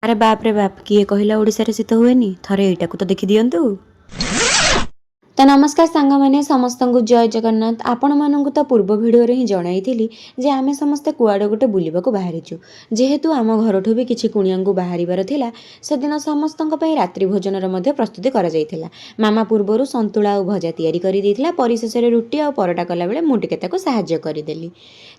ଆରେ ବାପ ରେ ବାପ, କିଏ କହିଲା ଓଡ଼ିଶାରେ ଶୀତ ହୁଏନି? ଥରେ ଏଇଟାକୁ ତ ଦେଖି ଦିଅନ୍ତୁ। ତ ନମସ୍କାର ସାଙ୍ଗମାନେ, ସମସ୍ତଙ୍କୁ ଜୟ ଜଗନ୍ନାଥ। ଆପଣମାନଙ୍କୁ ତ ପୂର୍ବ ଭିଡ଼ିଓରେ ହିଁ ଜଣାଇଥିଲି ଯେ ଆମେ ସମସ୍ତେ କୁଆଡ଼େ ଗୋଟେ ବୁଲିବାକୁ ବାହାରିଛୁ। ଯେହେତୁ ଆମ ଘରଠୁ ବି କିଛି କୁଣିଆଙ୍କୁ ବାହାରିବାର ଥିଲା, ସେଦିନ ସମସ୍ତଙ୍କ ପାଇଁ ରାତ୍ରି ଭୋଜନର ମଧ୍ୟ ପ୍ରସ୍ତୁତି କରାଯାଇଥିଲା। ମାମା ପୂର୍ବରୁ ସନ୍ତୁଳା ଆଉ ଭଜା ତିଆରି କରିଦେଇଥିଲା। ପରିଶେଷରେ ରୁଟି ଆଉ ପରଟା କଲାବେଳେ ମୁଁ ଟିକେ ତାକୁ ସାହାଯ୍ୟ କରିଦେଲି।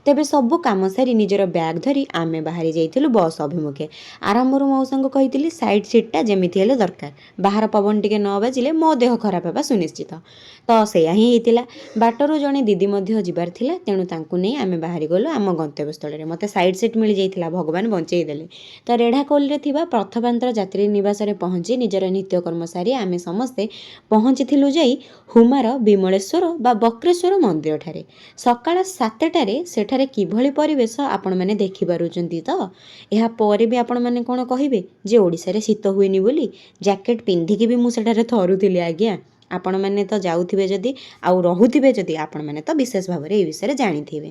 ତେବେ ସବୁ କାମ ସାରି ନିଜର ବ୍ୟାଗ୍ ଧରି ଆମେ ବାହାରି ଯାଇଥିଲୁ ବସ୍ ଅଭିମୁଖେ। ଆରମ୍ଭରୁ ମଉସାଙ୍କୁ କହିଥିଲି ସାଇଡ୍ ସିଟ୍ଟା ଯେମିତି ହେଲେ ଦରକାର, ବାହାର ପବନ ଟିକେ ନ ବାଜିଲେ ମୋ ଦେହ ଖରାପ ହେବା ସୁନିଶ୍ଚିତ। ତ ସେଇଆ ହିଁ ହେଇଥିଲା। ବାଟରୁ ଜଣେ ଦିଦି ମଧ୍ୟ ଯିବାର ଥିଲା, ତେଣୁ ତାଙ୍କୁ ନେଇ ଆମେ ବାହାରିଗଲୁ ଆମ ଗନ୍ତବ୍ୟସ୍ଥଳରେ। ମୋତେ ସାଇଡ୍ ସିଟ୍ ମିଳିଯାଇଥିଲା, ଭଗବାନ ବଞ୍ଚେଇ ଦେଲେ। ତ ରେଢ଼ାଖୋଲରେ ଥିବା ପ୍ରଥମାନ୍ତର ଯାତ୍ରୀ ନିବାସରେ ପହଞ୍ଚି ନିଜର ନିତ୍ୟକର୍ମ ସାରି ଆମେ ସମସ୍ତେ ପହଞ୍ଚିଥିଲୁ ଯାଇ ହୁମାର ବିମଳେଶ୍ୱର ବା ବକ୍ରେଶ୍ୱର ମନ୍ଦିରଠାରେ। ସକାଳ 7ଟାରେ ସେଠାରେ କିଭଳି ପରିବେଶ ଆପଣମାନେ ଦେଖିପାରୁଛନ୍ତି ତ? ଏହା ପରେ ବି ଆପଣମାନେ କ'ଣ କହିବେ ଯେ ଓଡ଼ିଶାରେ ଶୀତ ହୁଏନି ବୋଲି? ଜ୍ୟାକେଟ୍ ପିନ୍ଧିକି ବି ମୁଁ ସେଠାରେ ଥରୁଥିଲି ଆଜ୍ଞା। ଆପଣମାନେ ତ ଯାଉଥିବେ ଯଦି ଆଉ ରହୁଥିବେ ଯଦି ଆପଣମାନେ ତ ବିଶେଷ ଭାବରେ ଏହି ବିଷୟରେ ଜାଣିଥିବେ।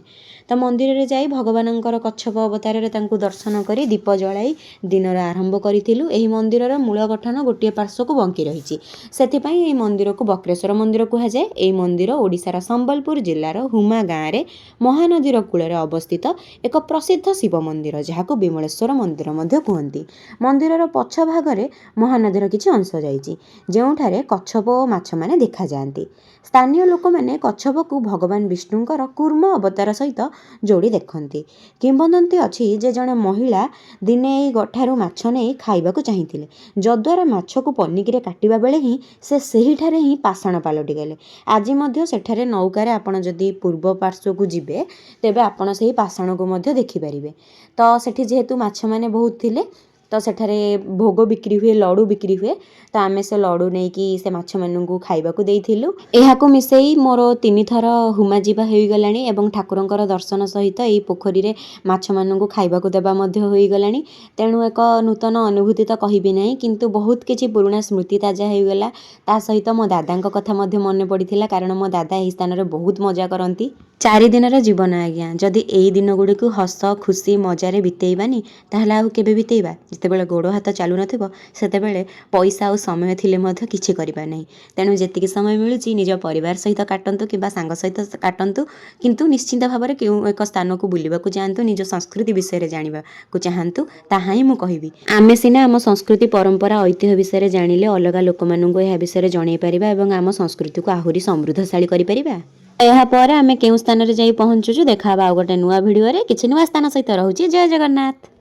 ତ ମନ୍ଦିରରେ ଯାଇ ଭଗବାନଙ୍କର କଚ୍ଛପ ଅବତାରରେ ତାଙ୍କୁ ଦର୍ଶନ କରି ଦୀପ ଜଳାଇ ଦିନର ଆରମ୍ଭ କରିଥିଲୁ। ଏହି ମନ୍ଦିରର ମୂଳ ଗଠନ ଗୋଟିଏ ପାର୍ଶ୍ୱକୁ ବଙ୍କି ରହିଛି, ସେଥିପାଇଁ ଏହି ମନ୍ଦିରକୁ ବକ୍ରେଶ୍ୱର ମନ୍ଦିର କୁହାଯାଏ। ଏହି ମନ୍ଦିର ଓଡ଼ିଶାର ସମ୍ବଲପୁର ଜିଲ୍ଲାର ହୁମା ଗାଁରେ ମହାନଦୀର କୂଳରେ ଅବସ୍ଥିତ ଏକ ପ୍ରସିଦ୍ଧ ଶିବ ମନ୍ଦିର, ଯାହାକୁ ବିମଳେଶ୍ୱର ମନ୍ଦିର ମଧ୍ୟ କୁହନ୍ତି। ମନ୍ଦିରର ପଛ ଭାଗରେ ମହାନଦୀର କିଛି ଅଂଶ ଯାଇଛି, ଯେଉଁଠାରେ କଚ୍ଛପ ଓ ମାଛମାନେ ଦେଖାଯାଆନ୍ତି। ସ୍ଥାନୀୟ ଲୋକମାନେ କଚ୍ଛପକୁ ଭଗବାନ ବିଷ୍ଣୁଙ୍କର କୁର୍ମ ଅବତାର ସହିତ ଯୋଡ଼ି ଦେଖନ୍ତି। କିମ୍ବଦନ୍ତୀ ଅଛି ଯେ ଜଣେ ମହିଳା ଦିନେ ଏହି ଗଠାରୁ ମାଛ ନେଇ ଖାଇବାକୁ ଚାହିଁଥିଲେ, ଯଦ୍ୱାରା ମାଛକୁ ପନିକିରେ କାଟିବା ବେଳେ ହିଁ ସେ ସେହିଠାରେ ହିଁ ପାଷାଣ ପାଲଟିଗଲେ। ଆଜି ମଧ୍ୟ ସେଠାରେ ନୌକାରେ ଆପଣ ଯଦି ପୂର୍ବ ପାର୍ଶ୍ୱକୁ ଯିବେ, ତେବେ ଆପଣ ସେହି ପାଷାଣକୁ ମଧ୍ୟ ଦେଖିପାରିବେ। ତ ସେଠି ଯେହେତୁ ମାଛମାନେ ବହୁତ ଥିଲେ, ତ ସେଠାରେ ଭୋଗ ବିକ୍ରି ହୁଏ, ଲଡ଼ୁ ବିକ୍ରି ହୁଏ। ତ ଆମେ ସେ ଲଡ଼ୁ ନେଇକି ସେ ମାଛମାନଙ୍କୁ ଖାଇବାକୁ ଦେଇଥିଲୁ। ଏହାକୁ ମିଶାଇ ମୋର 3 ଥର ହୁମା ଯିବା ହୋଇଗଲାଣି ଏବଂ ଠାକୁରଙ୍କର ଦର୍ଶନ ସହିତ ଏହି ପୋଖରୀରେ ମାଛମାନଙ୍କୁ ଖାଇବାକୁ ଦେବା ମଧ୍ୟ ହୋଇଗଲାଣି। ତେଣୁ ଏକ ନୂତନ ଅନୁଭୂତି ତ କହିବି ନାହିଁ, କିନ୍ତୁ ବହୁତ କିଛି ପୁରୁଣା ସ୍ମୃତି ତାଜା ହୋଇଗଲା। ତା ସହିତ ମୋ ଦାଦାଙ୍କ କଥା ମଧ୍ୟ ମନେ ପଡ଼ିଥିଲା, କାରଣ ମୋ ଦାଦା ଏହି ସ୍ଥାନରେ ବହୁତ ମଜା କରନ୍ତି। 4 ଦିନର ଜୀବନ ଆଜ୍ଞା, ଯଦି ଏଇ ଦିନ ଗୁଡ଼ିକୁ ହସ ଖୁସି ମଜାରେ ବିତେଇବାନି, ତାହେଲେ ଆଉ କେବେ ବିତେଇବା? ଯେତେବେଳେ ଗୋଡ଼ ହାତ ଚାଲୁନଥିବ, ସେତେବେଳେ ପଇସା ଆଉ ସମୟ ଥିଲେ ମଧ୍ୟ କିଛି କରିବା ନାହିଁ। ତେଣୁ ଯେତିକି ସମୟ ମିଳୁଛି ନିଜ ପରିବାର ସହିତ କାଟନ୍ତୁ କିମ୍ବା ସାଙ୍ଗ ସହିତ କାଟନ୍ତୁ, କିନ୍ତୁ ନିଶ୍ଚିନ୍ତ ଭାବରେ କେଉଁ ଏକ ସ୍ଥାନକୁ ବୁଲିବାକୁ ଯାଆନ୍ତୁ, ନିଜ ସଂସ୍କୃତି ବିଷୟରେ ଜାଣିବାକୁ ଚାହାନ୍ତୁ। ତାହା ହିଁ ମୁଁ କହିବି। ଆମେ ସିନା ଆମ ସଂସ୍କୃତି ପରମ୍ପରା ଐତିହ୍ୟ ବିଷୟରେ ଜାଣିଲେ ଅଲଗା ଲୋକମାନଙ୍କୁ ଏହା ବିଷୟରେ ଜଣାଇ ପାରିବା ଏବଂ ଆମ ସଂସ୍କୃତିକୁ ଆହୁରି ସମୃଦ୍ଧଶାଳୀ କରିପାରିବା। ଏହାପରେ ଆମେ କେଉଁ ସ୍ଥାନରେ ଯାଇ ପହଞ୍ଚୁଛୁ ଦେଖାହେବା ଆଉ ଗୋଟେ ନୂଆ ଭିଡ଼ିଓରେ କିଛି ନୂଆ ସ୍ଥାନ ସହିତ। ରହୁଛି, ଜୟ ଜଗନ୍ନାଥ।